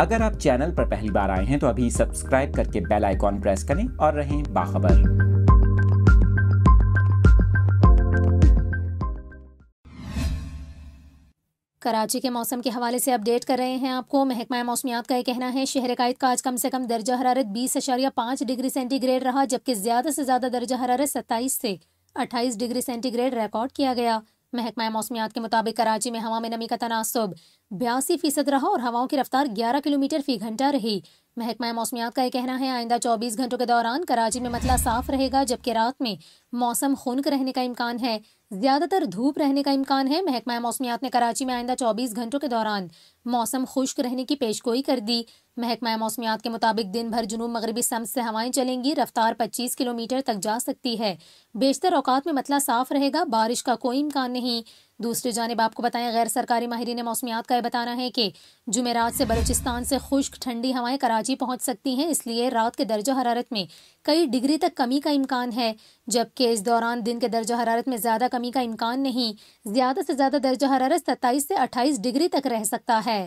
अगर आप चैनल पर पहली बार आए हैं तो अभी सब्सक्राइब करके बेल आइकॉन प्रेस करें और रहें बाखबर। कराची के मौसम के हवाले से अपडेट कर रहे हैं आपको। महकमा मौसमियात का ये कहना है शहर कायद का आज कम से कम दर्जा हरारत 20.5 डिग्री सेंटीग्रेड रहा, जबकि ज़्यादा से ज़्यादा दर्जा हरारत 27 से 28 डिग्री सेंटीग्रेड रिकॉर्ड किया गया। महकमा मौसमियात के मुताबिक कराची में हवा में नमी का तनासुब 82% रहा और हवाओं की रफ्तार 11 किलोमीटर फी घंटा रही। महकमा मौसमियात का ये कहना है आइंदा 24 घंटों के दौरान कराची में मतला साफ रहेगा, जबकि रात में मौसम खुनक रहने का इम्कान है, ज्यादातर धूप रहने का इम्कान है। महकमा मौसमियात ने कराची में आइंदा 24 घंटों के दौरान मौसम खुश्क रहने की पेशगोई कर दी। महकमा मौसमियात के मुताबिक दिन भर जुनूब मगरबी सम से हवाएं चलेंगी, रफ्तार 25 किलोमीटर तक जा सकती है। बेशतर औकात में मतला साफ रहेगा, बारिश का कोई इम्कान नहीं। दूसरी जानिब आपको बताएं गैर सरकारी माहिरीन मौसमियात का यह बताना है कि जुमेरात से बलूचिस्तान से खुश्क ठंडी हवाएं कराची पहुंच सकती हैं, इसलिए रात के दर्जा हरारत में कई डिग्री तक कमी का इम्कान है, जबकि इस दौरान दिन के दर्जा हरारत में ज्यादा कमी का इम्कान नहीं। ज्यादा से ज्यादा दर्जा हरारत 27 से 28 डिग्री तक रह सकता है।